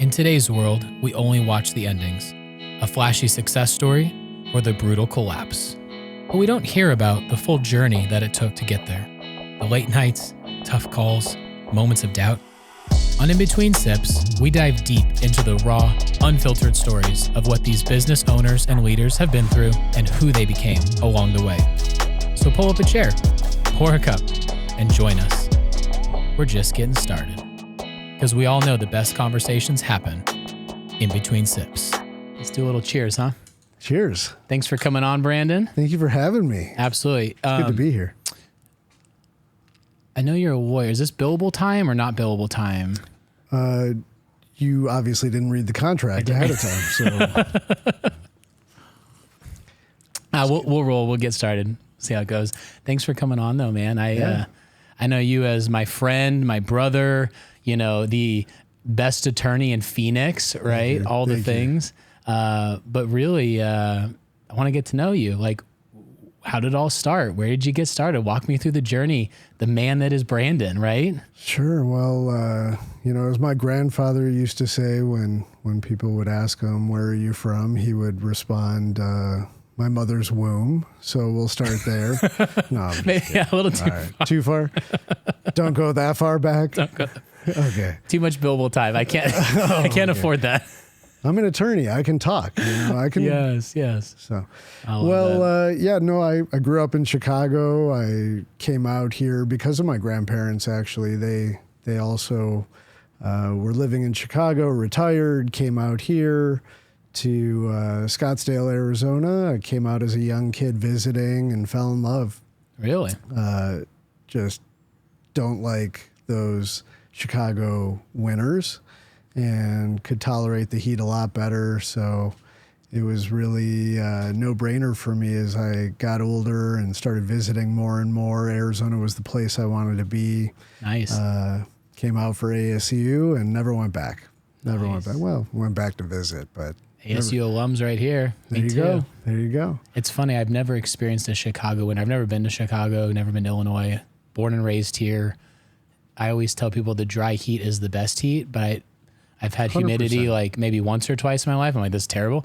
In today's world, we only watch the endings, a flashy success story or the brutal collapse. But we don't hear about the full journey that it took to get there. The late nights, tough calls, moments of doubt. On In Between Sips, we dive deep into the raw, unfiltered stories of what these business owners and leaders have been through and who they became along the way. So pull up a chair, pour a cup, and join us. We're just getting started. Because we all know the best conversations happen in between sips. Let's do a little cheers, huh? Cheers. Thanks for coming on, Brandon. Thank you for having me. Absolutely. Good to be here. I know you're a lawyer. Is this billable time or not billable time? You obviously didn't read the contract ahead of time, so We'll roll. We'll get started. See how it goes. Thanks for coming on, though, man. I know you as my friend, my brother. You know, the best attorney in Phoenix, right? All the things. But really, I want to get to know you. Like, how did it all start? Where did you get started? Walk me through the journey, the man that is Brandon, right? Sure. Well, as my grandfather used to say when people would ask him, where are you from? He would respond, my mother's womb. So we'll start there. No, I'm just kidding. A little too far. Too far? Don't go that far back? Don't go. Okay. Too much billable time. I can't afford that. I'm an attorney. I can talk. I can. Yes. So, that. I grew up in Chicago. I came out here because of my grandparents. Actually, they also were living in Chicago, retired, came out here to Scottsdale, Arizona. I came out as a young kid visiting and fell in love. Really? Just don't like those Chicago winters and could tolerate the heat a lot better. So it was really a no-brainer for me as I got older and started visiting more and more. Arizona was the place I wanted to be. Nice. Came out for ASU and never went back. Well, went back to visit, but ASU alums right here. There you go. It's funny. I've never experienced a Chicago winter. I've never been to Chicago, never been to Illinois, born and raised here. I always tell people the dry heat is the best heat, but I've had 100%. Humidity like maybe once or twice in my life. I'm like, this is terrible,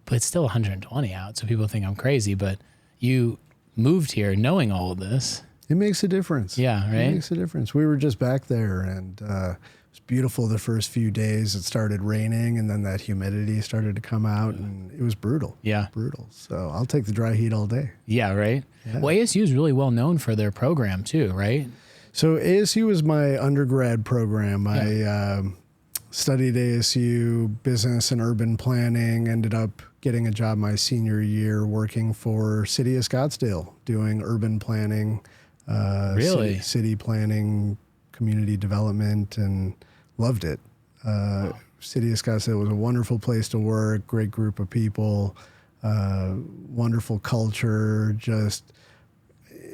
but it's still 120 out. So people think I'm crazy, but you moved here knowing all of this. It makes a difference. Yeah, right? It makes a difference. We were just back there and it was beautiful the first few days. It started raining and then that humidity started to come out and it was brutal. Yeah. Brutal. So I'll take the dry heat all day. Yeah, right? Yeah. Well, ASU is really well known for their program too, right? So ASU was my undergrad program. Yeah. I studied ASU business and urban planning, ended up getting a job my senior year working for City of Scottsdale, doing urban planning, really? City planning, community development, and loved it. Wow. City of Scottsdale was a wonderful place to work, great group of people, wonderful culture, just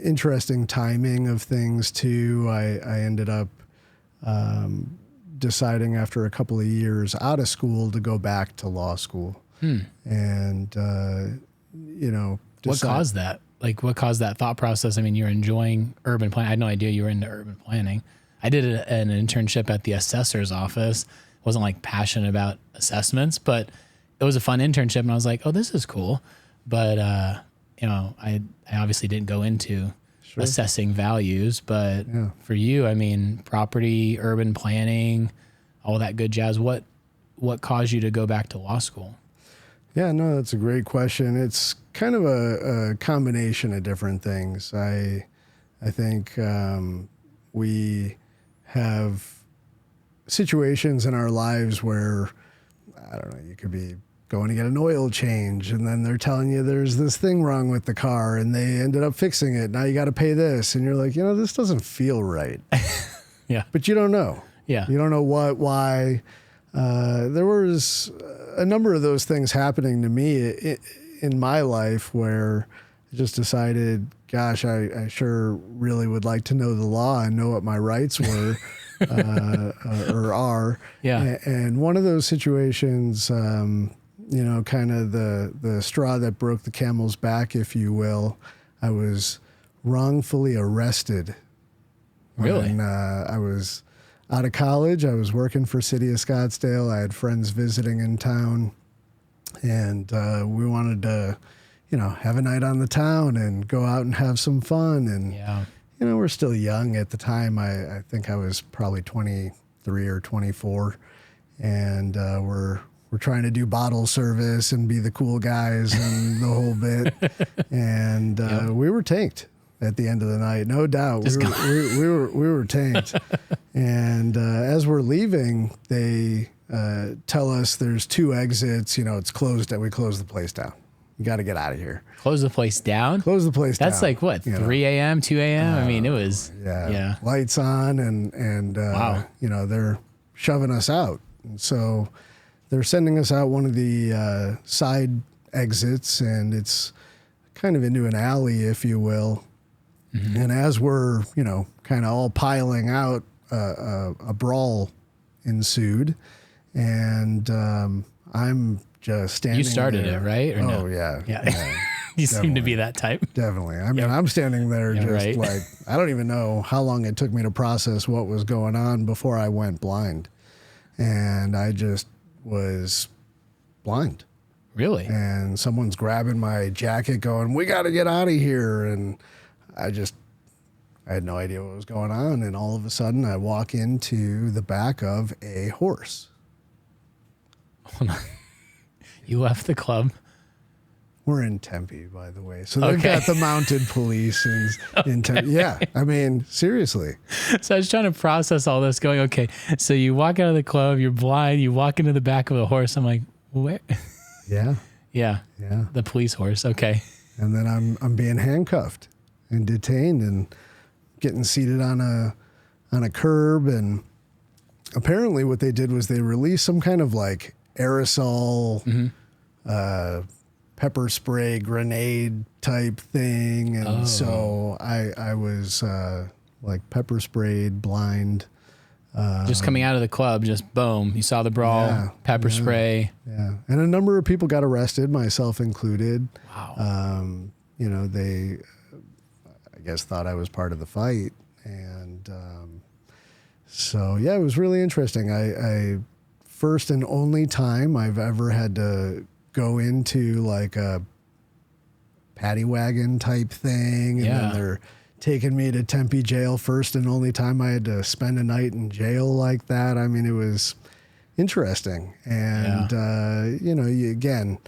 interesting timing of things too. I ended up deciding after a couple of years out of school to go back to law school. And, what caused that? Like, what caused that thought process? I mean, you're enjoying urban planning. I had no idea you were into urban planning. I did an internship at the assessor's office. Wasn't like passionate about assessments, but it was a fun internship. And I was like, oh, this is cool. But, I obviously didn't go into assessing values, but for you, I mean, property, urban planning, all that good jazz. What caused you to go back to law school? Yeah, no, that's a great question. It's kind of a combination of different things. I think we have situations in our lives where, I don't know, you could be going to get an oil change and then they're telling you there's this thing wrong with the car and they ended up fixing it. Now you got to pay this. And you're like, this doesn't feel right. Yeah. But you don't know. Yeah. You don't know why. There was a number of those things happening to me in my life where I just decided, gosh, I sure really would like to know the law and know what my rights were or are. Yeah. And one of those situations, kind of the straw that broke the camel's back, if you will, I was wrongfully arrested. Really? When I was out of college. I was working for City of Scottsdale. I had friends visiting in town, and we wanted to, have a night on the town and go out and have some fun. And, we're still young at the time. I think I was probably 23 or 24, and we're trying to do bottle service and be the cool guys and the whole bit. And we were tanked at the end of the night, no doubt. We were tanked. And as we're leaving, they tell us there's 2 exits. It's closed. That we close the place down. You got to get out of here. Close the place down? Close the place down. That's like what, 3 a.m., 2 a.m.? I mean, it was... Yeah. Lights on and wow. They're shoving us out. And so they're sending us out one of the side exits, and it's kind of into an alley, if you will. Mm-hmm. And as we're, kind of all piling out, a brawl ensued. And I'm just standing You started there. It, right? Or no? Yeah. You seem to be that type. Definitely. I mean, I'm standing there just like, I don't even know how long it took me to process what was going on before I went blind. And I just was blind. Really? And someone's grabbing my jacket going, we got to get out of here. And I had no idea what was going on. And all of a sudden I walk into the back of a horse. Hold on. You left the club? We're in Tempe, by the way. So they've got the mounted police in Tempe. Yeah. I mean, seriously. So I was trying to process all this going, okay, so you walk out of the club, you're blind, you walk into the back of a horse. I'm like, where? Yeah. Yeah. The police horse. Okay. And then I'm being handcuffed and detained and getting seated on a curb. And apparently what they did was they released some kind of like aerosol, pepper spray grenade type thing. And so I was like pepper sprayed, blind. Just coming out of the club, just boom. You saw the brawl, pepper spray. Yeah. And a number of people got arrested, myself included. Wow. They, I guess, thought I was part of the fight. And so, yeah, it was really interesting. I first and only time I've ever had to go into like a paddy wagon type thing. And then they're taking me to Tempe jail. First and only time I had to spend a night in jail like that. I mean, it was interesting. And, again,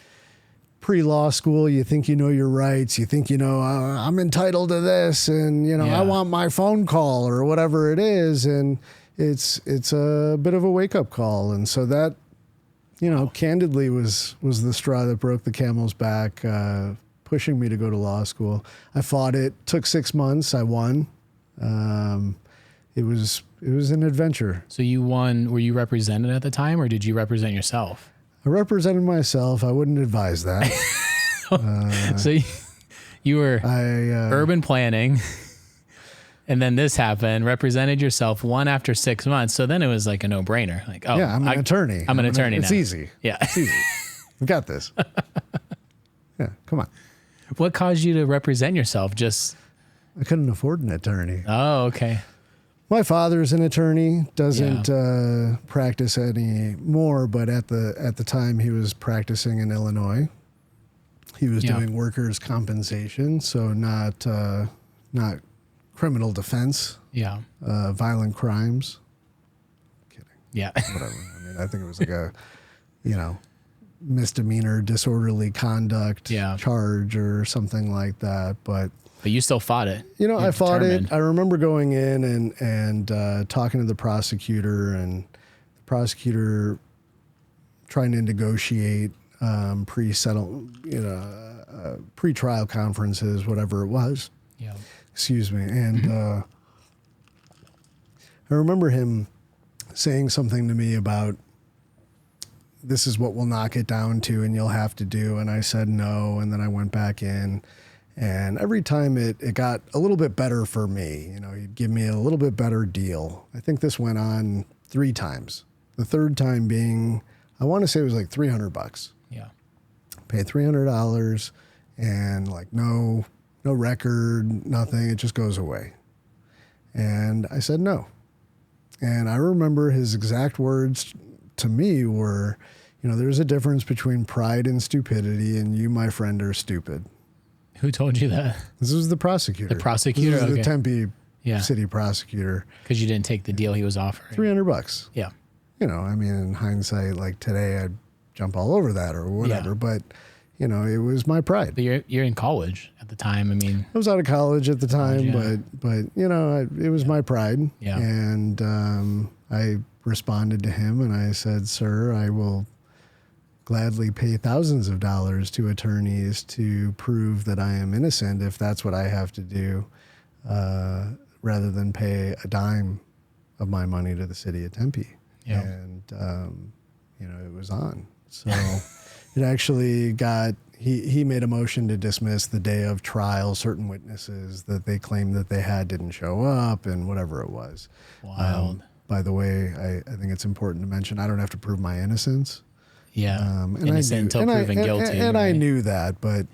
pre-law school, you think you know your rights. You think, I'm entitled to this and, I want my phone call or whatever it is. And it's a bit of a wake-up call. And so that, candidly was the straw that broke the camel's back, pushing me to go to law school. I fought it, took 6 months. I won. It was an adventure. So you won. Were you represented at the time, or did you represent yourself? I represented myself. I wouldn't advise that. So you were urban planning, and then this happened, represented yourself, won after 6 months. So then it was like a no-brainer. Like, I'm an attorney. I'm an attorney now. It's easy. Yeah. It's easy. We've got this. Yeah, come on. What caused you to represent yourself? Just I couldn't afford an attorney. Oh, okay. My father's an attorney, doesn't practice anymore, but at the time he was practicing in Illinois. He was doing workers' compensation, so not criminal defense. Yeah. Violent crimes. Kidding. Yeah. Whatever. I mean, I think it was like a, misdemeanor disorderly conduct charge or something like that, but you still fought it. I fought it. I remember going in and talking to the prosecutor, and the prosecutor trying to negotiate pre-trial conferences, whatever it was. Yeah. Excuse me. And I remember him saying something to me about, this is what we'll knock it down to and you'll have to do. And I said no. And then I went back in. And every time it got a little bit better for me. He'd give me a little bit better deal. I think this went on 3 times. The third time being, I want to say it was like $300. Yeah. Paid $300 and like no record, nothing. It just goes away. And I said no. And I remember his exact words to me were, there's a difference between pride and stupidity, and you, my friend, are stupid. Who told you that? This was the prosecutor. The prosecutor? This was Okay. the Tempe Yeah. city prosecutor. Because you didn't take the deal he was offering. $300. Yeah. In hindsight, like today, I'd jump all over that or whatever. Yeah. But, it was my pride. But you're in college at the time. I mean, I was out of college at the time, yeah. but it was my pride. Yeah. And I responded to him and I said, "Sir, I will gladly pay thousands of dollars to attorneys to prove that I am innocent if that's what I have to do, rather than pay a dime of my money to the city of Tempe." Yeah. And, it was on. So it actually he made a motion to dismiss the day of trial. Certain witnesses that they claimed that they had didn't show up and whatever it was. Wild. By the way, I think it's important to mention, I don't have to prove my innocence. Yeah. And Innocent until proven guilty. And right? I knew that, but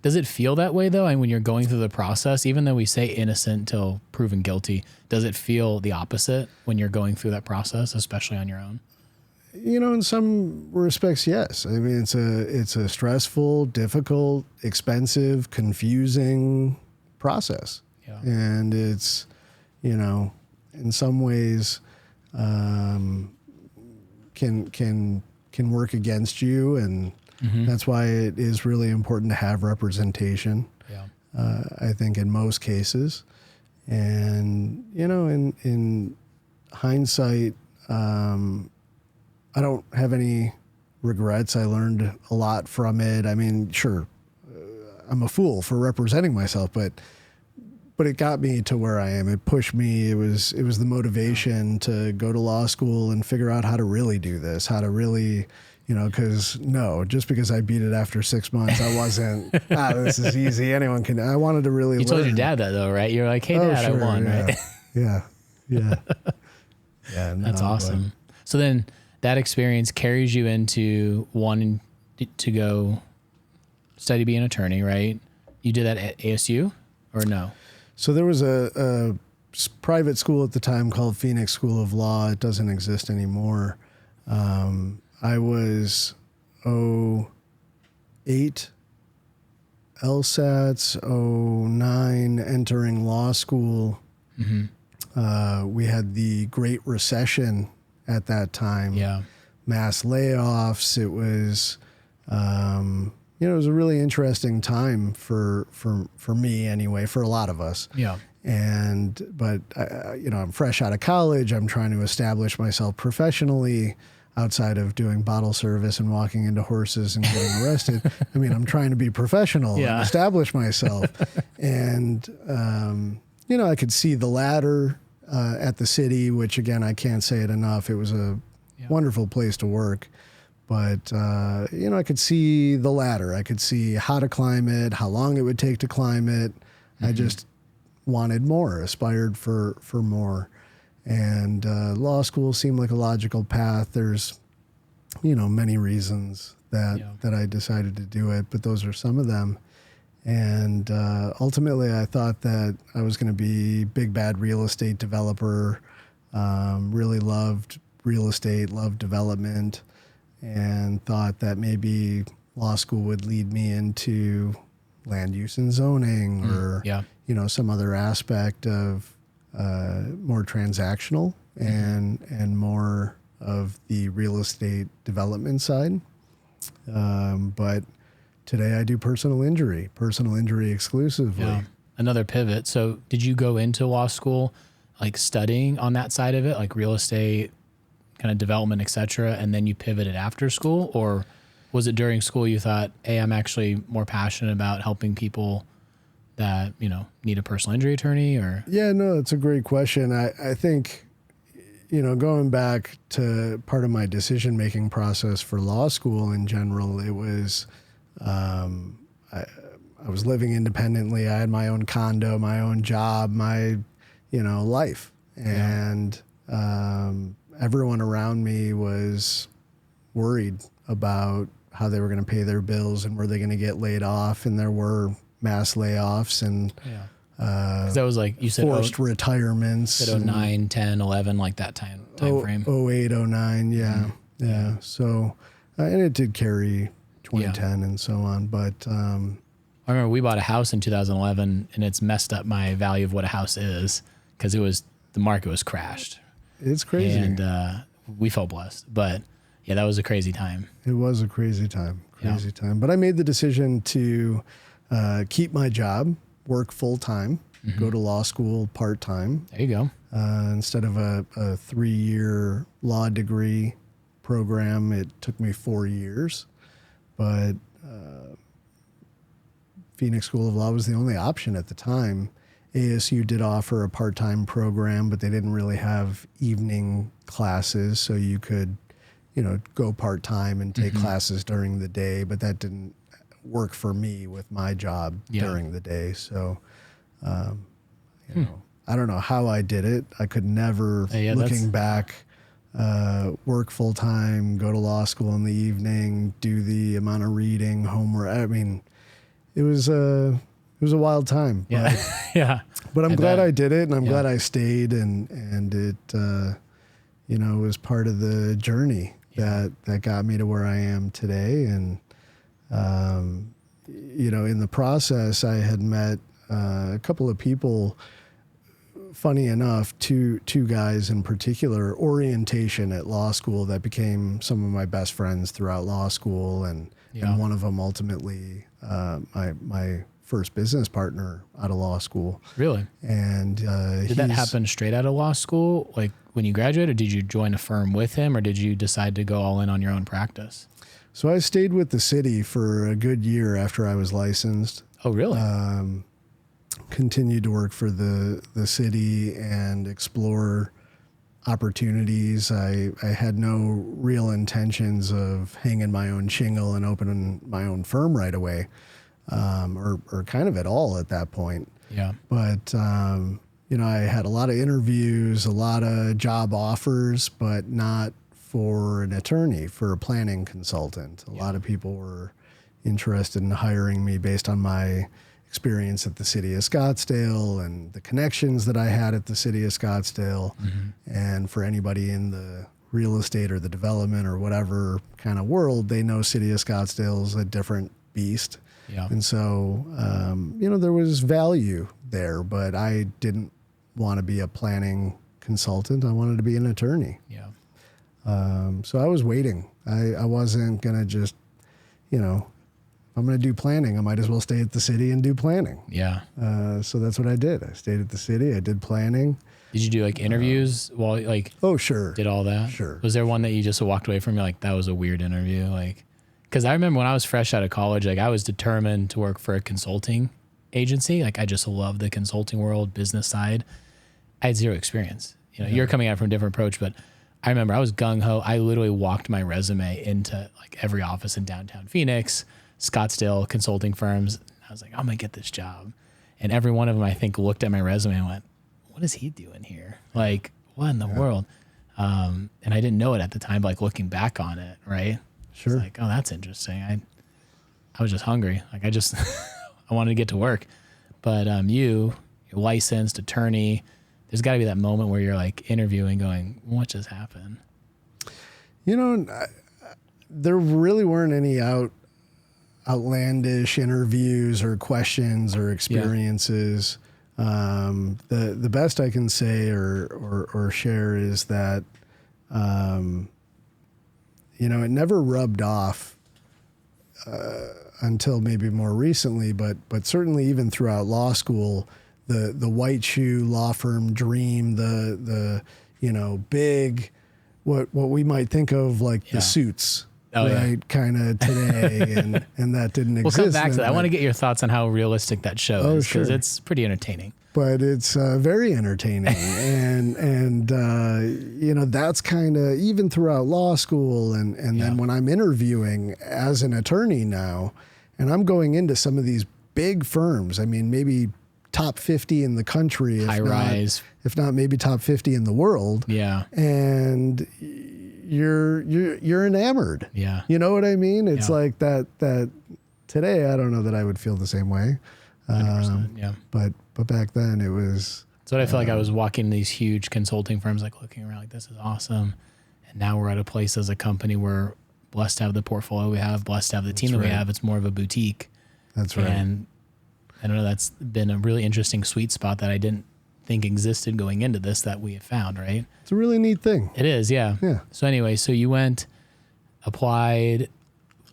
Does it feel that way though? And when you're going through the process, even though we say innocent until proven guilty, does it feel the opposite when you're going through that process, especially on your own? in some respects, yes. I mean, it's a stressful, difficult, expensive, confusing process. Yeah. And it's, in some ways, can work against you. And that's why it is really important to have representation. Yeah. I think in most cases. And, in hindsight, I don't have any regrets. I learned a lot from it. I mean, sure, I'm a fool for representing myself, but it got me to where I am. It pushed me. It was the motivation to go to law school and figure out how to really do this, how to really, because just because I beat it after 6 months, I wasn't, this is easy. Anyone can. I wanted to really You learn. told your dad that though, right? You're like, hey, Dad, sure, I won, yeah. right? Yeah. Yeah. That's awesome. So then that experience carries you into wanting to go study, be an attorney, right? You did that at ASU or no? So there was a private school at the time called Phoenix School of Law. It doesn't exist anymore. I was 08 LSATs, 09 entering law school. We had the Great Recession at that time. Yeah. Mass layoffs. It was, it was a really interesting time for me anyway, for a lot of us. Yeah. But I'm fresh out of college. I'm trying to establish myself professionally outside of doing bottle service and walking into horses and getting arrested. I mean, I'm trying to be professional and establish myself. And, I could see the ladder at the city, which again, I can't say it enough. It was a wonderful place to work. But, I could see the ladder. I could see how to climb it, how long it would take to climb it. I just wanted more, aspired for more. And law school seemed like a logical path. There's, many reasons that I decided to do it, but those are some of them. And ultimately, I thought that I was going to be big, bad real estate developer, really loved real estate, loved development, and thought that maybe law school would lead me into land use and zoning or, some other aspect of more transactional and more of the real estate development side. But today I do personal injury exclusively. Yeah. Another pivot. So did you go into law school, like studying on that side of it, like real estate, kind of development, et cetera, and then you pivoted after school? Or was it during school you thought, hey, I'm actually more passionate about helping people that, need a personal injury attorney? Or Yeah, no, it's a great question. I think, going back to part of my decision-making process for law school in general, it was, I was living independently. I had my own condo, my own job, my, life. And everyone around me was worried about how they were going to pay their bills and were they going to get laid off. And there were mass layoffs. And 'Cause that was like, you said forced retirements. Said 09, 10, 11, like that time frame. 08, 09, yeah. Yeah. So, and it did carry 2010 and so on. But I remember we bought a house in 2011 and it's messed up my value of what a house is because the market was crashed. It's crazy. And we felt blessed. But yeah, that was a crazy time. It was a crazy time. But I made the decision to keep my job, work full time, go to law school part time. There you go. Instead of a 3-year law degree program, it took me 4 years. But Phoenix School of Law was the only option at the time. ASU did offer a part-time program, but they didn't really have evening classes, so you could, go part-time and take classes during the day, but that didn't work for me with my job during the day. So, I don't know how I did it. I could never, looking back, work full-time, go to law school in the evening, do the amount of reading, homework. I mean, it was a wild time. Yeah. But, but I'm glad I did it, and I'm glad I stayed, and it, was part of the journey that got me to where I am today. And, in the process, I had met a couple of people. Funny enough, two guys in particular, orientation at law school, that became some of my best friends throughout law school, and one of them ultimately my first business partner out of law school. Really? And did that happen straight out of law school, like when you graduated, or did you join a firm with him, or did you decide to go all in on your own practice? So I stayed with the city for a good year after I was licensed. Oh, really? Continued to work for the city and explore opportunities. I had no real intentions of hanging my own shingle and opening my own firm right away, or kind of at all at that point. Yeah. But, I had a lot of interviews, a lot of job offers, but not for an attorney, for a planning consultant. A lot of people were interested in hiring me based on my experience at the city of Scottsdale and the connections that I had at the city of Scottsdale. And for anybody in the real estate or the development or whatever kind of world, they know city of Scottsdale is a different beast. Yeah. And so, there was value there, but I didn't want to be a planning consultant. I wanted to be an attorney. Yeah. So I was waiting. I wasn't going to just, if I'm going to do planning, I might as well stay at the city and do planning. Yeah. So that's what I did. I stayed at the city. I did planning. Did you do like interviews while Oh, sure. Did all that? Sure. Was there one that you just walked away from? You're like, that was a weird interview? Because I remember when I was fresh out of college, I was determined to work for a consulting agency. I just love the consulting world, business side. I had zero experience. You're coming at it from a different approach, but I remember I was gung-ho. I literally walked my resume into every office in downtown Phoenix, Scottsdale, consulting firms. I was like, I'm going to get this job. And every one of them, I think, looked at my resume and went, what is he doing here? What in the world? And I didn't know it at the time, but looking back on it, right? Sure. It's oh, that's interesting. I was just hungry. I wanted to get to work. But you're licensed attorney. There's got to be that moment where you're interviewing going, what just happened? There really weren't any outlandish interviews or questions or experiences. The best I can say or share is that, it never rubbed off until maybe more recently, but certainly even throughout law school, the white shoe law firm dream, the big, what we might think of the suits. Right, kind of today, and that didn't exist. We'll come back to that. I want to get your thoughts on how realistic that show is, because sure. it's pretty entertaining. But it's very entertaining, and that's kind of even throughout law school, and then when I'm interviewing as an attorney now, and I'm going into some of these big firms. I mean, maybe top 50 in the country, if not maybe top 50 in the world. Yeah, and you're enamored. Yeah. You know what I mean? It's like that today, I don't know that I would feel the same way. 100%, yeah. But But back then it was. So I feel like I was walking in these huge consulting firms, like looking around like, this is awesome. And now we're at a place as a company where blessed to have the portfolio we have, blessed to have the team that we have. It's more of a boutique. That's right. And I don't know, that's been a really interesting sweet spot that I didn't think existed going into this that we have found, right? It's a really neat thing. It is, yeah. Yeah. So anyway, so you went, applied.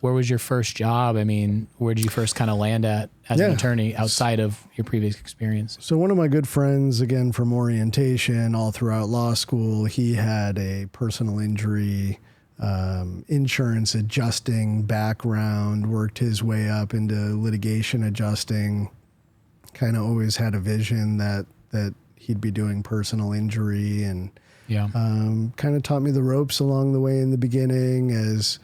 Where was your first job? I mean, where did you first kind of land at as an attorney outside of your previous experience? So one of my good friends, again, from orientation all throughout law school, he had a personal injury insurance adjusting background, worked his way up into litigation adjusting, kind of always had a vision that he'd be doing personal injury, and kind of taught me the ropes along the way in the beginning as,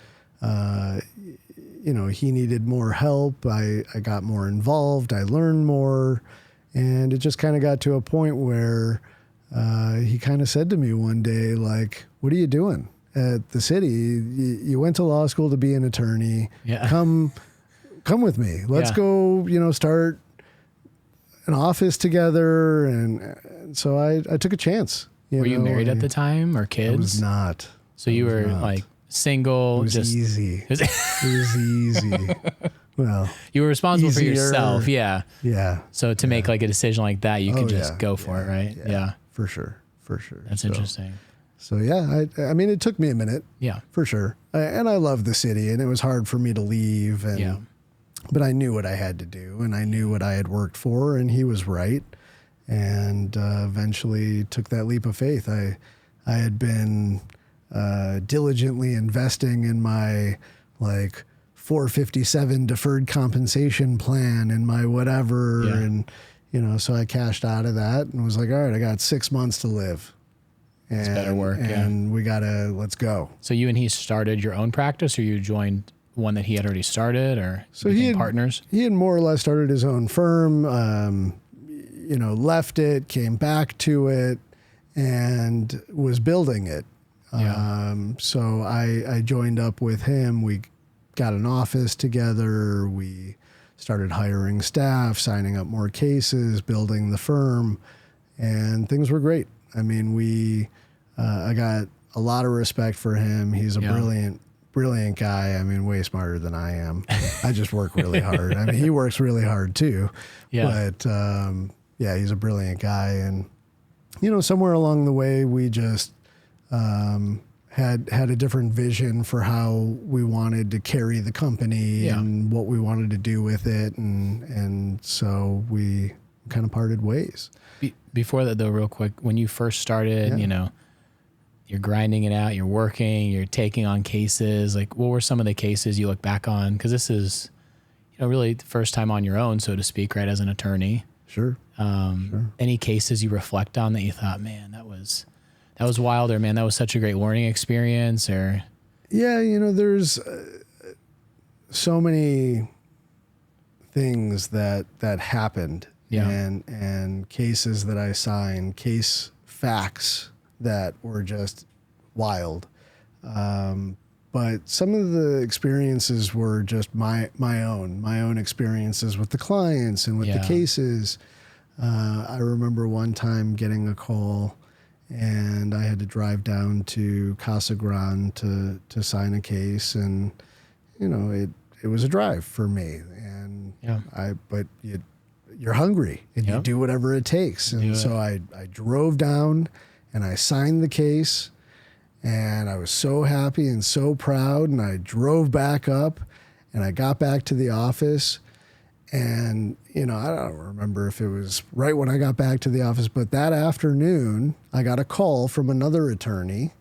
he needed more help. I got more involved. I learned more. And it just kind of got to a point where he kind of said to me one day, like, what are you doing at the city? You went to law school to be an attorney. Yeah. Come with me. Let's go, start an office together. And so I took a chance. Were you married at the time or kids? I was not. So you were like single. It was easy. It was easy. Well, you were responsible for yourself. Yeah. Yeah. So to make like a decision like that, you could just go for it, right? Yeah. For sure. That's interesting. So yeah, I mean, it took me a minute. Yeah. For sure. And I love the city, and it was hard for me to leave. And, but I knew what I had to do, and I knew what I had worked for, and he was right. And eventually took that leap of faith. I had been diligently investing in my 457 deferred compensation plan and my whatever. Yeah. And, so I cashed out of that and was like, all right, I got 6 months to live. And, it's better work. And let's go. So you and he started your own practice, or you joined one that he had already started, or so he had partners? He had more or less started his own firm, left it, came back to it, and was building it. Yeah. So I joined up with him. We got an office together. We started hiring staff, signing up more cases, building the firm, and things were great. I mean, I got a lot of respect for him. He's a brilliant guy. I mean, way smarter than I am. I just work really hard. I mean, he works really hard too. Yeah. But, he's a brilliant guy. And, somewhere along the way, we just had a different vision for how we wanted to carry the company and what we wanted to do with it. And so we kind of parted ways. Before that, though, real quick, when you first started, you're grinding it out, you're working, you're taking on cases. Like, what were some of the cases you look back on? Because this is, really the first time on your own, so to speak, right, as an attorney. Sure. Any cases you reflect on that you thought, man, that was wild, or man, that was such a great learning experience, or? Yeah, there's so many things that happened, and cases that I signed, case facts that were just wild. But some of the experiences were just my own experiences with the clients and with the cases. I remember one time getting a call, and I had to drive down to Casa Grande to sign a case, and it was a drive for me. And but you're hungry, and you do whatever it takes. And so I drove down, and I signed the case. And I was so happy and so proud. And I drove back up, and I got back to the office. And, I don't remember if it was right when I got back to the office, but that afternoon, I got a call from another attorney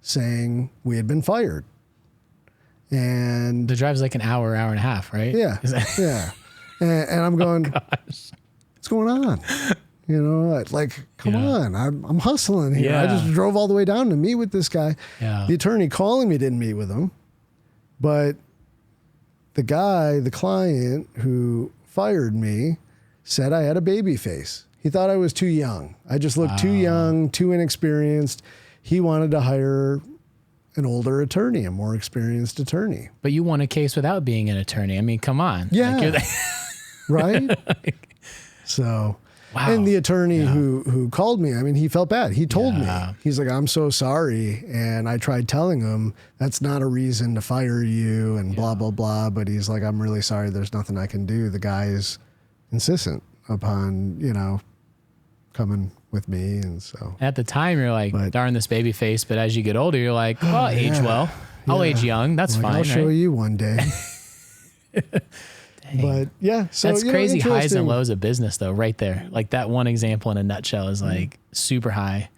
saying we had been fired. And the drive's like an hour and a half, right? Yeah. Yeah. And I'm going, what's going on? Come on, I'm hustling here. Yeah. I just drove all the way down to meet with this guy. Yeah. The attorney calling me didn't meet with him, but the client who fired me said I had a baby face. He thought I was too young. I just looked too young, too inexperienced. He wanted to hire an older attorney, a more experienced attorney. But you won a case without being an attorney. I mean, come on. Yeah. Right? So... Wow. And the attorney who called me, I mean, he felt bad. He told me, he's like, I'm so sorry. And I tried telling him that's not a reason to fire you and blah, blah, blah. But he's like, I'm really sorry. There's nothing I can do. The guy is insistent upon, coming with me. And so at the time you're like, darn this baby face. But as you get older, you're like, well, I'll age well. I'll age young. That's fine. I'll show you one day. But yeah, so that's crazy highs and lows of business though, right there. Like that one example in a nutshell is like super high,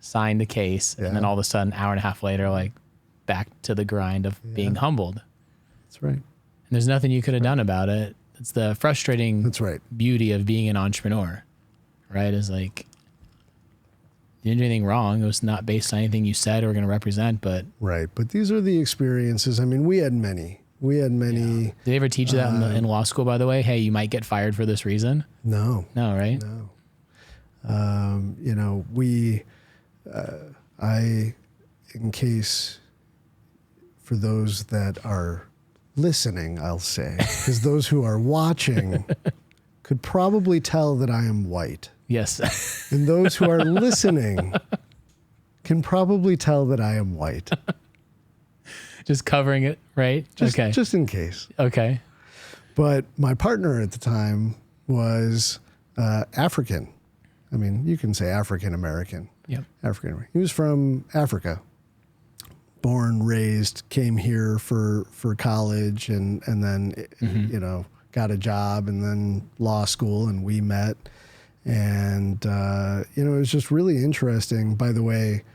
signed the case, and then all of a sudden, hour and a half later, like back to the grind of being humbled. That's right. And there's nothing you could have done about it. It's the frustrating beauty of being an entrepreneur, right? Is like you didn't do anything wrong. It was not based on anything you said or going to represent, but right. But these are the experiences. I mean, we had many. Did they ever teach you that in law school, by the way? Hey, you might get fired for this reason? No, right? No. In case for those that are listening, I'll say, because those who are watching could probably tell that I am white. Yes. And those who are listening can probably tell that I am white. Just covering it, right? Just in case. Okay. But my partner at the time was African. I mean, you can say African American. Yep. African American. He was from Africa. Born, raised, came here for college and then got a job and then law school, and we met. And it was just really interesting. By the way,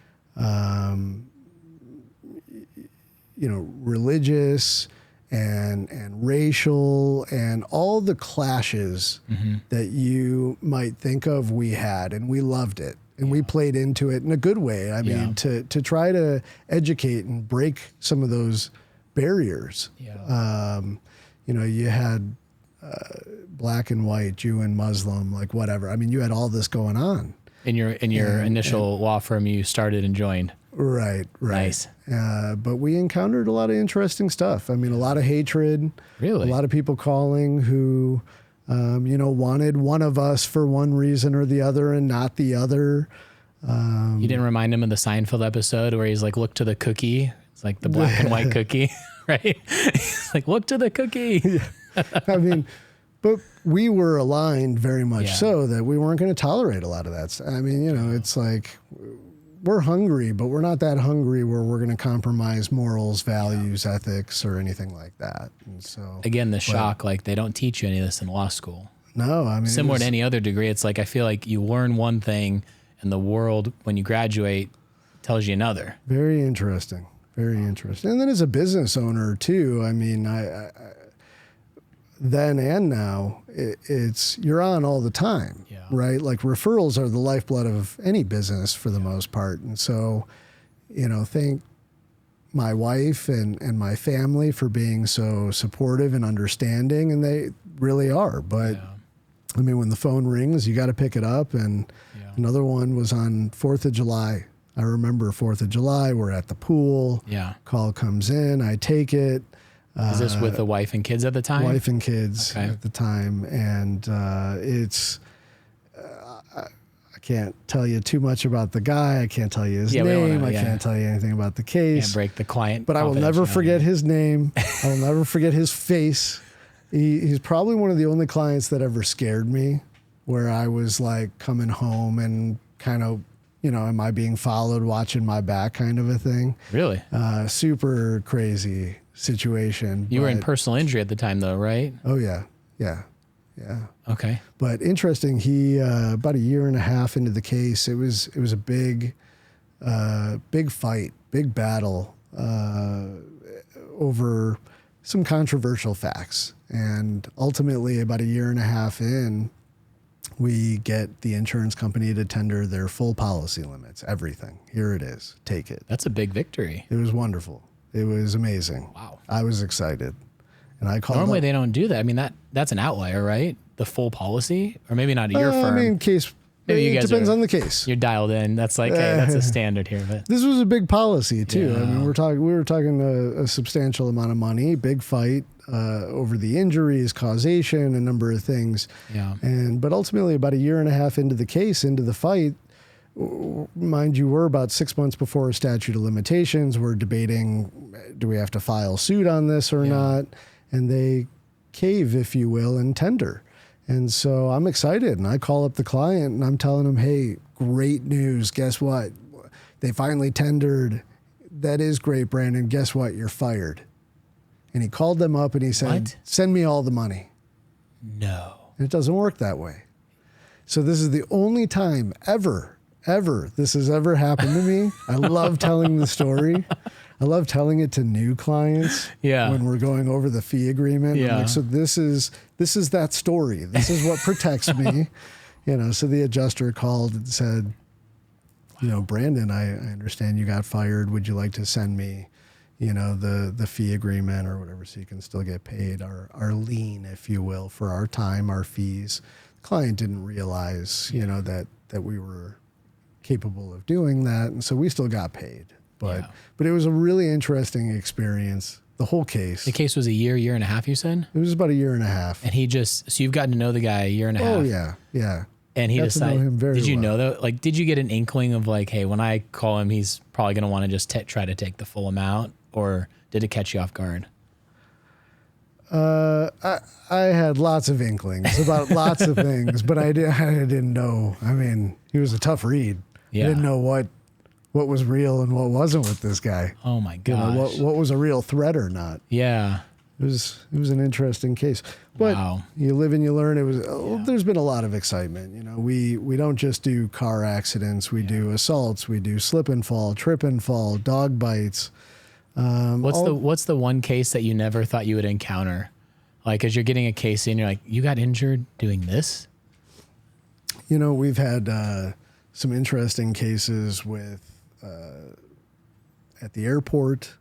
religious and racial and all the clashes that you might think of, we had, and we loved it. And we played into it in a good way. I mean, to try to educate and break some of those barriers. Yeah. You had black and white, Jew and Muslim, like whatever. I mean, you had all this going on. In your initial law firm you started and joined. Right. Nice. But we encountered a lot of interesting stuff. I mean, a lot of hatred. Really? A lot of people calling who, wanted one of us for one reason or the other and not the other. You didn't remind him of the Seinfeld episode where he's like, look to the cookie. It's like the black and white cookie, right? He's like, look to the cookie. Yeah. I mean, but we were aligned very much so that we weren't going to tolerate a lot of that. I mean, it's like we're hungry, but we're not that hungry where we're going to compromise morals, values, ethics, or anything like that. And so again, the shock, like they don't teach you any of this in law school. No, I mean, similar to any other degree, it's like I feel like you learn one thing, and the world when you graduate tells you another. Very interesting. Very interesting. And then as a business owner too, I mean, I then and now, it's you're on all the time, right? Like referrals are the lifeblood of any business for the most part. And so, thank my wife and my family for being so supportive and understanding, and they really are. But I mean, when the phone rings, you got to pick it up. And another one was on 4th of July. I remember 4th of July, we're at the pool. Yeah. Call comes in, I take it. Is this with the wife and kids at the time? Wife and kids at the time. And it's, I can't tell you too much about the guy. I can't tell you his name. I can't tell you anything about the case. Can't break the client. But I will never forget his name. I will never forget his face. He's probably one of the only clients that ever scared me, where I was like coming home and kind of, am I being followed, watching my back kind of a thing. Really? Super crazy situation. You were in personal injury at the time though, right? Oh yeah. Okay. But interesting, he, about a year and a half into the case, it was a big fight, big battle, over some controversial facts. And ultimately about a year and a half in, we get the insurance company to tender their full policy limits, everything. Here it is. Take it. That's a big victory. It was wonderful. It was amazing. Wow. I was excited. And I called they don't do that. I mean, that's an outlier, right? The full policy, or maybe not at your firm. I mean, case Maybe you it guys depends are- on the case. You're dialed in. That's like, hey, that's a standard here. But This was a big policy too. Yeah. I mean, we were talking a substantial amount of money, big fight over the injuries, causation, a number of things. yeah, But ultimately, about a year and a half into the case, into the fight, mind you, we're about 6 months before a statute of limitations. We're debating, do we have to file suit on this or not? And they cave, if you will, and tender. And so I'm excited, and I call up the client and I'm telling him, hey, great news. Guess what? They finally tendered. That is great, Brandon. Guess what? You're fired. And he called them up and he said, What? send me all the money. no. And it doesn't work that way. So this is the only time ever this has ever happened to me. I love telling the story. I love telling it to new clients when we're going over the fee agreement. Yeah. I'm like, so this is that story. This is what protects me. So the adjuster called and said, Brandon, I understand you got fired. Would you like to send me, the fee agreement or whatever, so you can still get paid our lien, if you will, for our time, our fees. The client didn't realize, that we were capable of doing that. And so we still got paid. But it was a really interesting experience. The whole case. The case was a year and a half, you said? It was about a year and a half. And so you've gotten to know the guy a year and a half. Oh, yeah. Yeah. And he Got to know decided, him very did you well. know that? Like, did you get an inkling of like, hey, when I call him, he's probably going to want to just try to take the full amount? Or did it catch you off guard? I had lots of inklings about lots of things, but I didn't know. I mean, he was a tough read. Yeah. I didn't know what was real and what wasn't with this guy. Oh my gosh. What was a real threat or not. Yeah. It was an interesting case. But Wow. you live and you learn. There's been a lot of excitement. We don't just do car accidents. We do assaults. We do slip and fall, trip and fall, dog bites. What's the one case that you never thought you would encounter? Like, as you're getting a case in, you're like, you got injured doing this? We've had some interesting cases with at the airport,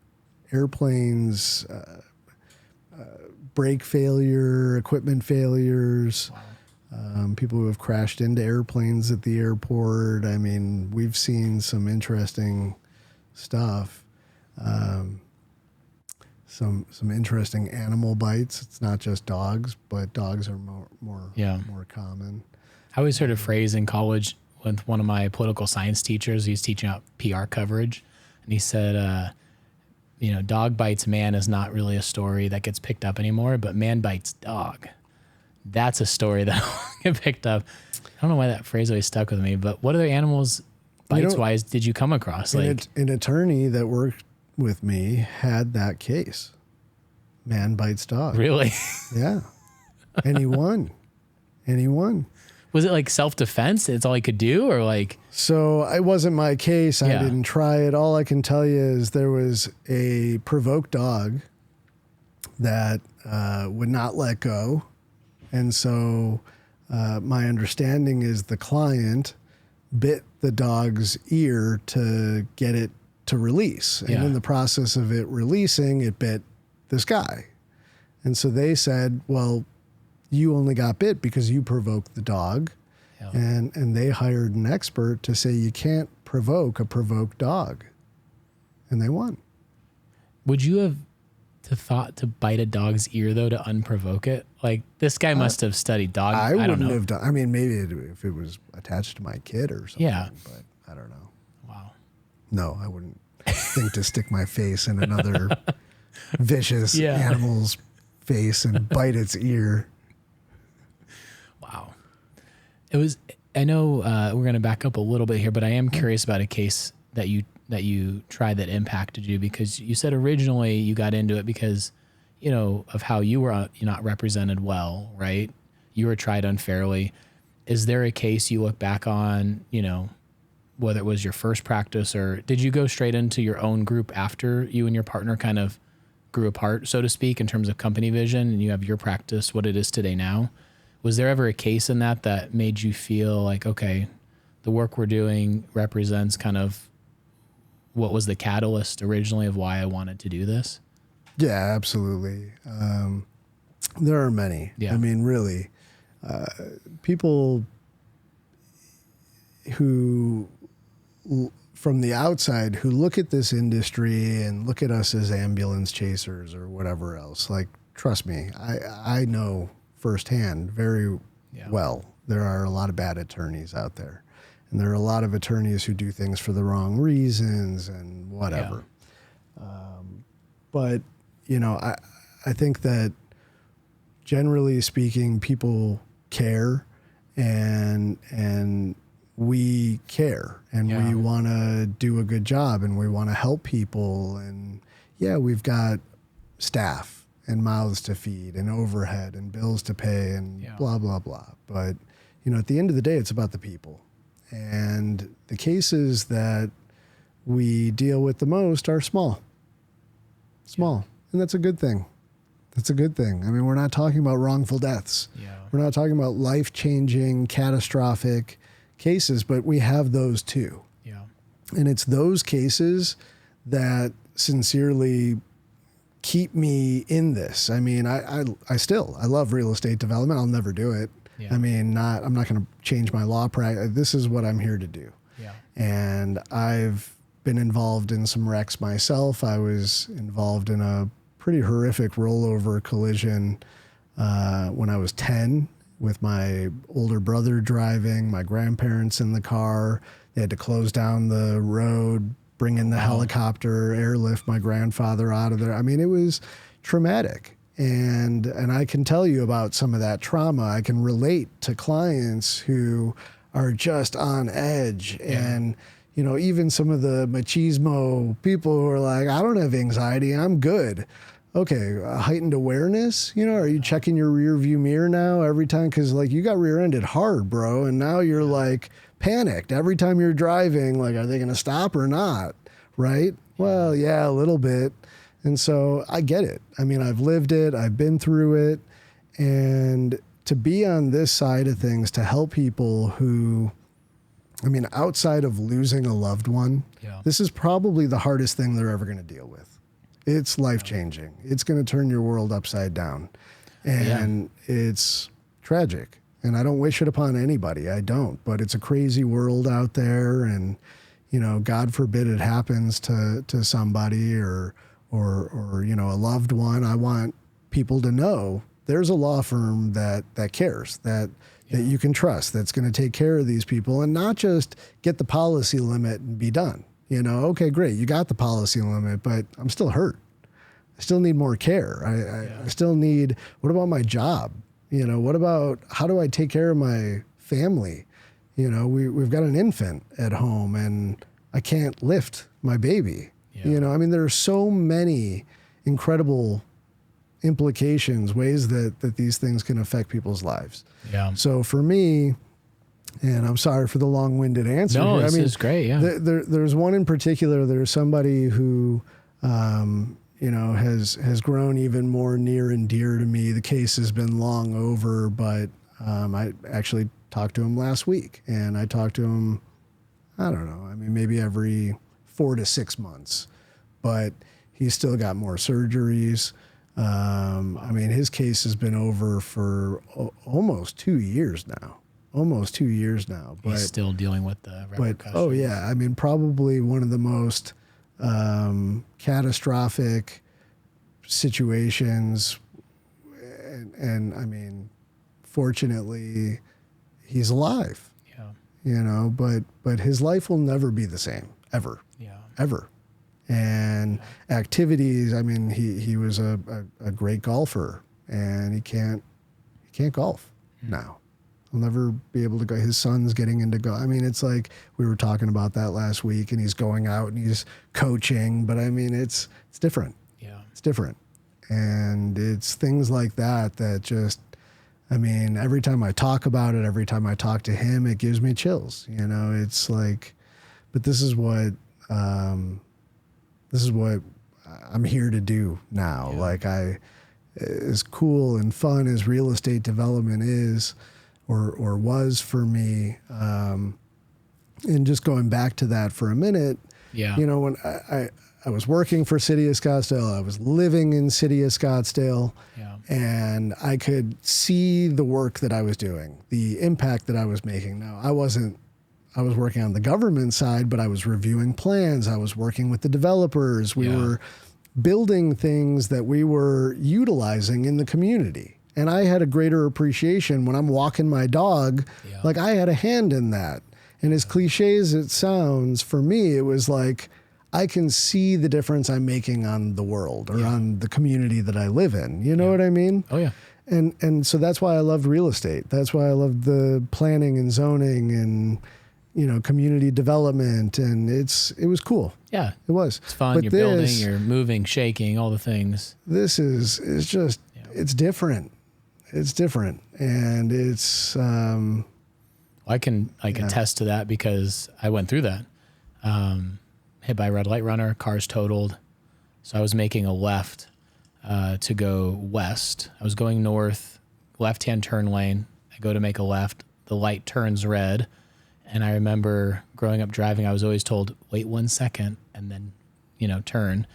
airplanes, brake failure, equipment failures, people who have crashed into airplanes at the airport. I mean, we've seen some interesting stuff. Some interesting animal bites. It's not just dogs, but dogs are more common. I always heard a phrase in college with one of my political science teachers. He was teaching out PR coverage, and he said, dog bites man is not really a story that gets picked up anymore, but man bites dog. That's a story that will get picked up. I don't know why that phrase always stuck with me, but what other animals bites-wise did you come across? An attorney that worked with me had that case. Man bites dog. Really? Yeah. And he won. Was it like self-defense? It's all he could do, or like? So it wasn't my case. I didn't try it. All I can tell you is there was a provoked dog that would not let go. And so my understanding is the client bit the dog's ear to get it to release. And in the process of it releasing, it bit this guy. And so they said, well, you only got bit because you provoked the dog. Yeah. And they hired an expert to say you can't provoke a provoked dog. And they won. Would you have thought to bite a dog's ear, though, to unprovoke it? Like, this guy must have studied dog. I don't wouldn't know. have done. I mean, maybe if it was attached to my kid or something. Yeah. But I don't know. Wow. No, I wouldn't think to stick my face in another vicious animal's face and bite its ear. Wow. I know we're going to back up a little bit here, but I am curious about a case that you tried that impacted you, because you said originally you got into it because, of how you were not represented well, right? You were tried unfairly. Is there a case you look back on, whether it was your first practice, or did you go straight into your own group after you and your partner kind of grew apart, so to speak, in terms of company vision, and you have your practice, what it is today now? Was there ever a case in that made you feel like, okay, the work we're doing represents kind of what was the catalyst originally of why I wanted to do this? Yeah, absolutely. There are many. Yeah. I mean, really, people, who from the outside who look at this industry and look at us as ambulance chasers or whatever else. Like, trust me, I know firsthand very well. There are a lot of bad attorneys out there, and there are a lot of attorneys who do things for the wrong reasons and whatever. But, you know, I think that generally speaking, people care and we care and we want to do a good job and we want to help people. And yeah, we've got staff and mouths to feed and overhead and bills to pay and blah, blah, blah. But, you know, at the end of the day, it's about the people. And the cases that we deal with the most are small. And that's a good thing. That's a good thing. I mean, we're not talking about wrongful deaths. We're not talking about life-changing, catastrophic cases, but we have those too. And it's those cases that sincerely keep me in this. I mean, I love real estate development. I'll never do it. I mean, I'm not going to change my law practice. This is what I'm here to do. And I've been involved in some wrecks myself. I was involved in a pretty horrific rollover collision when I was 10 with my older brother driving, my grandparents in the car. They had to close down the road, bring in the helicopter, airlift my grandfather out of there. I mean, it was traumatic. And I can tell you about some of that trauma. I can relate to clients who are just on edge. And, you know, even some of the machismo people who are like, I don't have anxiety, I'm good. Okay, heightened awareness, you know, are you checking your rear view mirror now every time? Because, like, you got rear-ended hard, bro, and now you're, like, panicked every time you're driving. Like, are they going to stop or not, right? Well, yeah, a little bit. And so I get it. I mean, I've lived it. I've been through it. And to be on this side of things, to help people who, I mean, outside of losing a loved one, this is probably the hardest thing they're ever going to deal with. It's life-changing. It's going to turn your world upside down. And it's tragic. And I don't wish it upon anybody. I don't. But it's a crazy world out there. And, you know, God forbid it happens to somebody or you know, a loved one. I want people to know there's a law firm that cares, that you can trust, that's going to take care of these people and not just get the policy limit and be done. You know, okay, great, you got the policy limit, but I'm still hurt. I still need more care. I still need, what about my job? You know, what about, how do I take care of my family? You know, we've got an infant at home and I can't lift my baby. You know, I mean, there are so many incredible implications, ways that these things can affect people's lives. So for me, and I'm sorry for the long-winded answer. No, here. this is great. There's one in particular. There's somebody who, you know, has grown even more near and dear to me. The case has been long over, but I actually talked to him last week, and I talked to him, I don't know, I mean, maybe every 4 to 6 months, but he's still got more surgeries. I mean, his case has been over for almost 2 years now. But he's still dealing with the repercussions. I mean, probably one of the most catastrophic situations. And I mean, fortunately, he's alive. You know, but his life will never be the same, ever. Ever. And activities, I mean, he was a great golfer, and he can't golf now. He'll never be able to go. His son's getting into golf. I mean, it's like we were talking about that last week, and he's going out and he's coaching. But I mean, it's different. It's different, and it's things like that just. I mean, every time I talk about it, every time I talk to him, it gives me chills. You know, it's like, but this is what I'm here to do now. Like as cool and fun as real estate development is, or was for me. And just going back to that for a minute, you know, when I was working for City of Scottsdale, I was living in City of Scottsdale, and I could see the work that I was doing, the impact that I was making. Now, I wasn't I was working on the government side, but I was reviewing plans. I was working with the developers. We were building things that we were utilizing in the community. And I had a greater appreciation when I'm walking my dog, like I had a hand in that. And as cliche as it sounds, for me, it was like, I can see the difference I'm making on the world or on the community that I live in. You know what I mean? Oh, yeah. And so that's why I loved real estate. That's why I loved the planning and zoning and, you know, community development. And it was cool. Yeah. It was. It's fun. But You're building, you're moving, shaking, all the things. This is just, it's different. It's different. And it's, I can attest to that because I went through that. Hit by a red light runner, car's totaled. So I was making a left to go west. I was going north, left-hand turn lane. I go to make a left. The light turns red. And I remember growing up driving, I was always told, wait 1 second and then, you know, turn.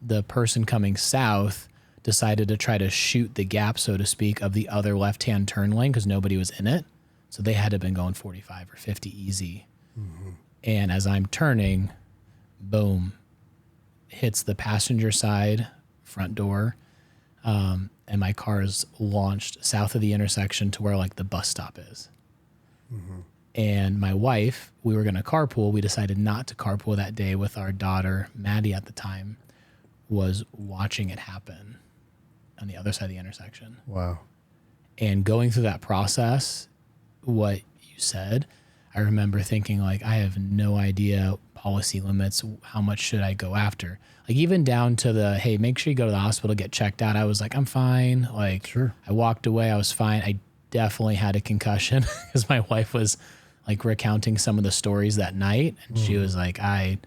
The person coming south decided to try to shoot the gap, so to speak, of the other left-hand turn lane because nobody was in it. So they had to have been going 45 or 50 easy. Mm-hmm. And as I'm turning, boom, hits the passenger side front door. And my car is launched south of the intersection to where like the bus stop is. Mm-hmm. And my wife, we were going to carpool. We decided not to carpool that day with our daughter, Maddie at the time, was watching it happen on the other side of the intersection. Wow. And going through that process, what you said, I remember thinking like, I have no idea policy limits. How much should I go after? Like even down to the, hey, make sure you go to the hospital, get checked out. I was like, I'm fine. Like sure. I walked away. I was fine. I definitely had a concussion because my wife was like recounting some of the stories that night. And she was like, I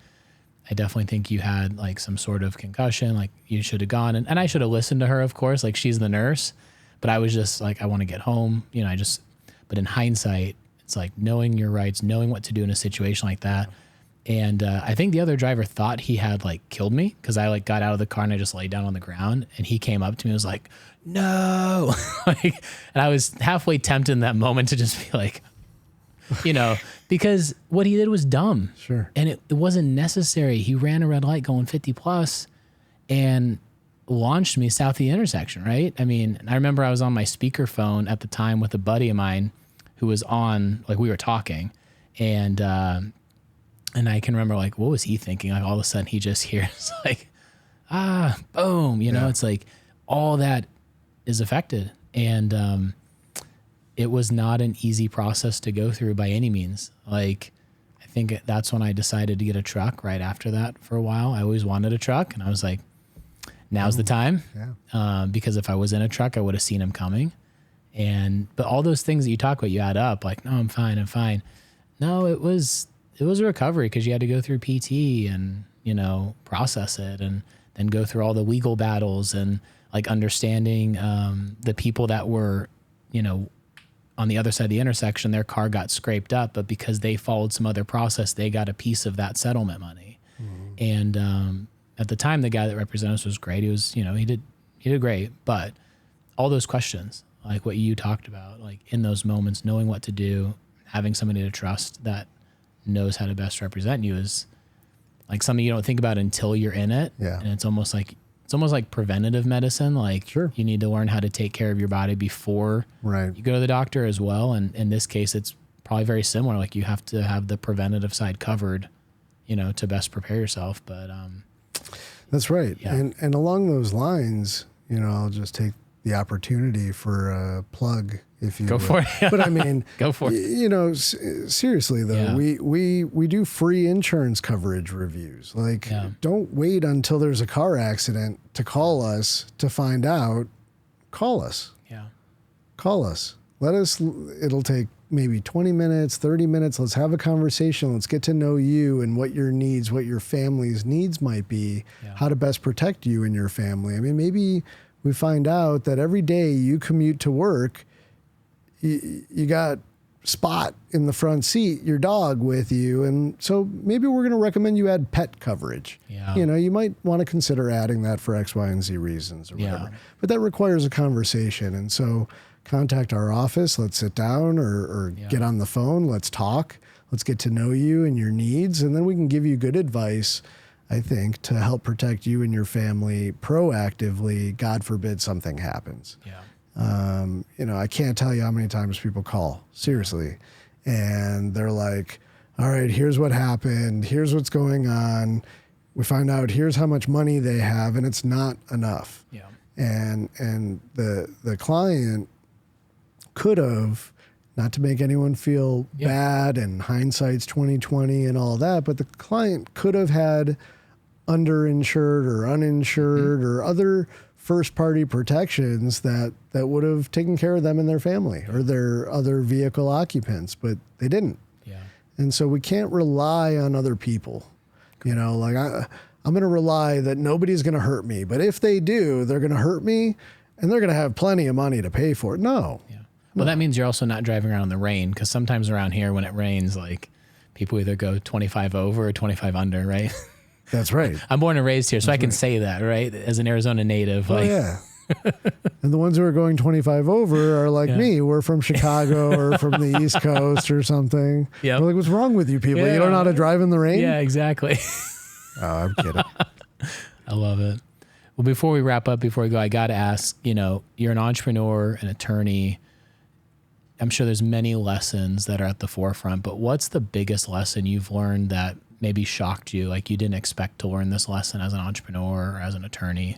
definitely think you had like some sort of concussion. Like you should have gone. And I should have listened to her, of course, like she's the nurse, but I was just like, I want to get home. You know, but in hindsight, it's like knowing your rights, knowing what to do in a situation like that. And I think the other driver thought he had like killed me because I like got out of the car and I just laid down on the ground and he came up to me and was like, no. And I was halfway tempted in that moment to just be like, you know, because what he did was dumb. Sure. And it wasn't necessary. He ran a red light going 50 plus and launched me south of the intersection, right? I mean, I remember I was on my speakerphone at the time with a buddy of mine who was on, like we were talking and I can remember like, what was he thinking? Like all of a sudden he just hears like, boom, you know, it's like all that is affected. And it was not an easy process to go through by any means. Like, I think that's when I decided to get a truck right after that for a while. I always wanted a truck and I was like, now's the time. Yeah. Because if I was in a truck, I would have seen him coming. But all those things that you talk about, you add up like, no, I'm fine. No, it was a recovery because you had to go through PT and, you know, process it and then go through all the legal battles and like understanding the people that were, you know, on the other side of the intersection, their car got scraped up, but because they followed some other process, they got a piece of that settlement money. Mm-hmm. And at the time, the guy that represented us was great. He was, you know, he did great. But all those questions, like what you talked about, like in those moments, knowing what to do, having somebody to trust that knows how to best represent you is like something you don't think about until you're in it. Yeah. And it's almost like preventative medicine. Like sure. You need to learn how to take care of your body before you go to the doctor as well. And in this case, it's probably very similar. Like you have to have the preventative side covered, you know, to best prepare yourself. But that's right. Yeah. And along those lines, you know, I'll just take the opportunity for a plug, if you go would. for it. But I mean, go for it. You know, seriously though, we do free insurance coverage reviews. Like, don't wait until there's a car accident to call us to find out. Call us. Yeah. Call us. It'll take maybe 20 minutes, 30 minutes. Let's have a conversation. Let's get to know you and what your needs, what your family's needs might be, how to best protect you and your family. I mean, maybe we find out that every day you commute to work, you got Spot in the front seat, your dog with you. And so maybe we're going to recommend you add pet coverage. Yeah. You know, you might want to consider adding that for X, Y, and Z reasons or whatever. But that requires a conversation. And so contact our office. Let's sit down or get on the phone. Let's talk. Let's get to know you and your needs, and then we can give you good advice, I think, to help protect you and your family proactively. God forbid something happens. Yeah. You know, I can't tell you how many times people call, seriously, and they're like, all right, here's what happened. Here's what's going on. We find out here's how much money they have, and it's not enough. Yeah. And the client could have, not to make anyone feel bad, and hindsight's 2020 and all that, but the client could have had underinsured or uninsured or other first party protections that would have taken care of them and their family or their other vehicle occupants, but they didn't. Yeah. And so we can't rely on other people. You know, like I'm going to rely that nobody's going to hurt me, but if they do, they're going to hurt me and they're going to have plenty of money to pay for it. No. Yeah. Well, that means you're also not driving around in the rain, because sometimes around here when it rains, like people either go 25 over or 25 under, right? That's right. I'm born and raised here, so I can say that, right? As an Arizona native. Oh, like, yeah. And the ones who are going 25 over are like me. We're from Chicago or from the East Coast or something. Yep. We're like, what's wrong with you people? You don't know how to drive in the rain? Yeah, exactly. Oh, I'm kidding. I love it. Well, before we wrap up, before we go, I got to ask, you know, you're an entrepreneur, an attorney. I'm sure there's many lessons that are at the forefront, but what's the biggest lesson you've learned that maybe shocked you? Like you didn't expect to learn this lesson as an entrepreneur or as an attorney?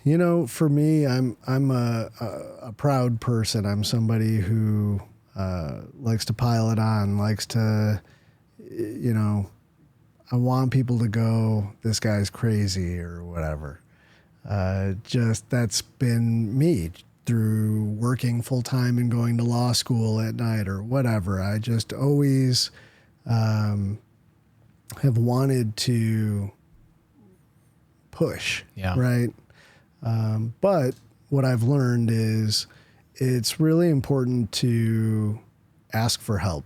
You know, for me, I'm a proud person. I'm somebody who likes to pile it on, likes to, you know, I want people to go, this guy's crazy or whatever. Just that's been me through working full time and going to law school at night or whatever. I just always have wanted to push, right? But what I've learned is it's really important to ask for help.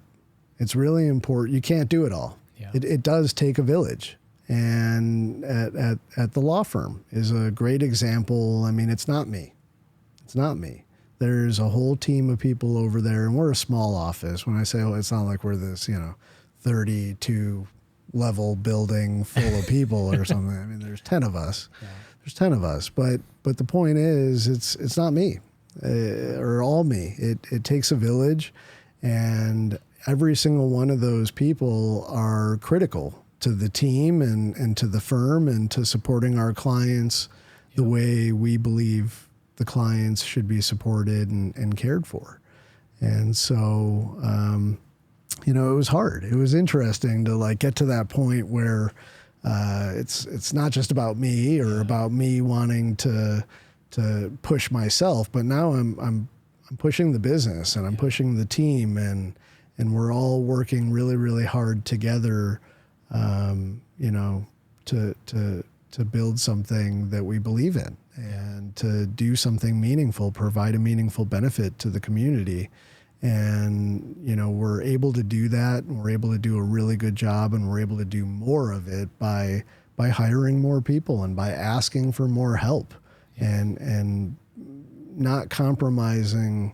It's really important. You can't do it all. Yeah. It does take a village. And at the law firm is a great example. I mean, it's not me. It's not me. There's a whole team of people over there, and we're a small office. When I say, oh, it's not like we're this, 32 level building full of people or something. I mean, there's 10 of us. Yeah. There's 10 of us, but the point is, it's not me or all me. It takes a village, and every single one of those people are critical to the team and to the firm and to supporting our clients the way we believe the clients should be supported and cared for. And so, it was hard. It was interesting to like get to that point where it's not just about me or about me wanting to push myself, but now I'm pushing the business and I'm pushing the team and we're all working really, really hard together, to build something that we believe in and to do something meaningful, provide a meaningful benefit to the community. And, we're able to do that, and we're able to do a really good job, and we're able to do more of it by hiring more people and by asking for more help and not compromising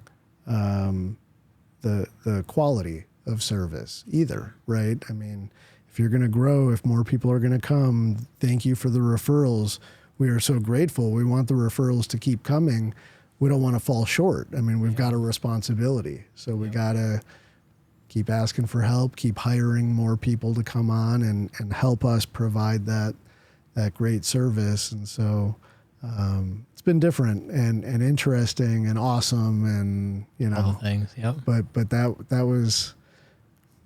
the quality of service either, right? I mean, if you're going to grow, if more people are going to come, thank you for the referrals. We are so grateful. We want the referrals to keep coming. We don't want to fall short. I mean, we've got a responsibility. So we got to keep asking for help, keep hiring more people to come on and help us provide that great service. And so it's been different and interesting and awesome and, all the things. Yep. But that was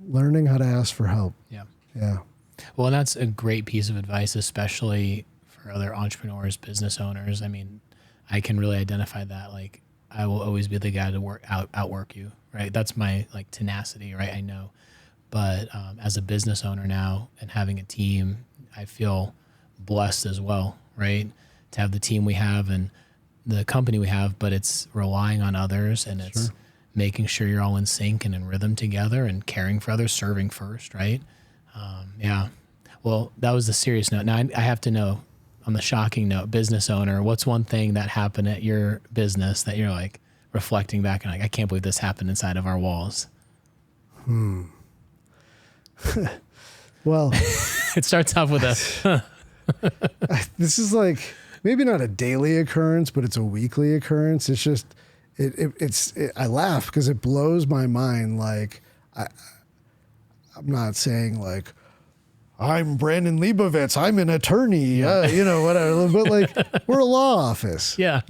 learning how to ask for help. Yeah. Yeah. Well, that's a great piece of advice, especially for other entrepreneurs, business owners. I mean, I can really identify that. Like, I will always be the guy to outwork you, right? That's my like tenacity, right? I know. But as a business owner now and having a team, I feel blessed as well, right? To have the team we have and the company we have, but it's relying on others and it's making sure you're all in sync and in rhythm together and caring for others, serving first, right? Well, that was the serious note. Now I have to know, on the shocking note, business owner, what's one thing that happened at your business that you're like, reflecting back and like, I can't believe this happened inside of our walls? Well, It starts off with a, this is like maybe not a daily occurrence, but it's a weekly occurrence. It's just, I laugh because it blows my mind. Like, I'm not saying like, I'm Brandon Leibovitz, I'm an attorney, whatever. But like, we're a law office. Yeah.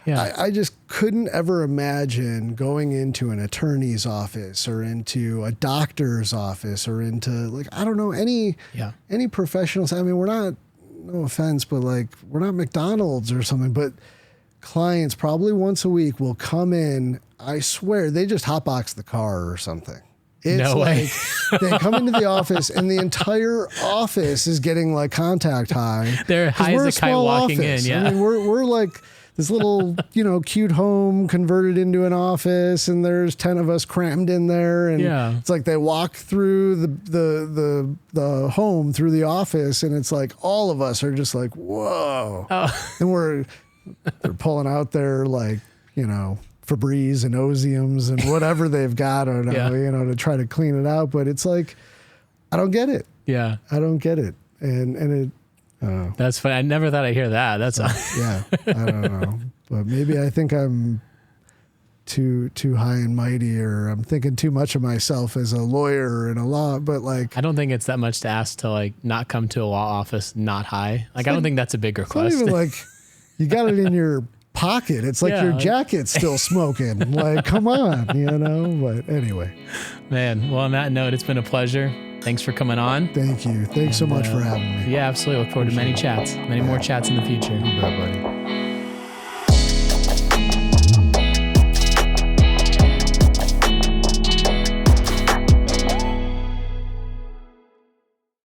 I just couldn't ever imagine going into an attorney's office or into a doctor's office or into like, I don't know, any professionals. I mean, we're not, no offense, but like, we're not McDonald's or something, but clients probably once a week will come in. I swear they just hotbox the car or something. It's no way. Like they come into the office and the entire office is getting like contact high. They're high as a kite walking in. Yeah. I mean, we're like this little, cute home converted into an office, and there's 10 of us crammed in there. And it's like they walk through the home through the office, and it's like all of us are just like, whoa. Oh. And they're pulling out their like, Febreze and Oziums and whatever they've got, or to try to clean it out. But it's like, I don't get it. Yeah. I don't get it. And it, that's funny. I never thought I'd hear that. That's yeah. I don't know, but maybe I think I'm too high and mighty, or I'm thinking too much of myself as a lawyer and a law, but like, I don't think it's that much to ask to like not come to a law office, not high. Like, I don't think that's a big request. It's not even like you got it in your pocket. It's like your jacket's still smoking. Like, come on, but anyway. Man, well, on that note, it's been a pleasure. Thanks for coming on. Thank you. Thanks so much for having me. Yeah, absolutely. Look forward to many chats, many more chats in the future. You bet, buddy.